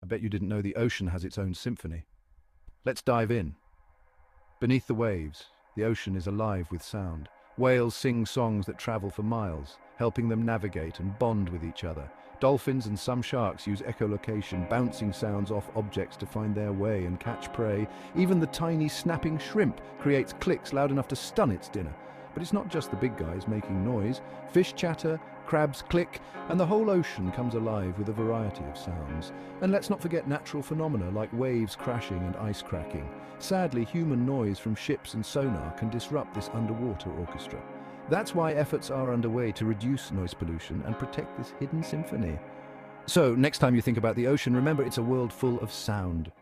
bet you didn't know the ocean has its own symphony. Let's dive in. Beneath the waves, the ocean is alive with sound. Whales sing songs that travel for miles, helping them navigate and bond with each other. Dolphins and some sharks use echolocation, bouncing sounds off objects to find their way and catch prey. Even the tiny snapping shrimp creates clicks loud enough to stun its dinner. But it's not just the big guys making noise. Fish chatter, crabs click, and the whole ocean comes alive with a variety of sounds. And let's not forget natural phenomena like waves crashing and ice cracking. Sadly, human noise from ships and sonar can disrupt this underwater orchestra. That's why efforts are underway to reduce noise pollution and protect this hidden symphony. So, next time you think about the ocean, remember it's a world full of sound.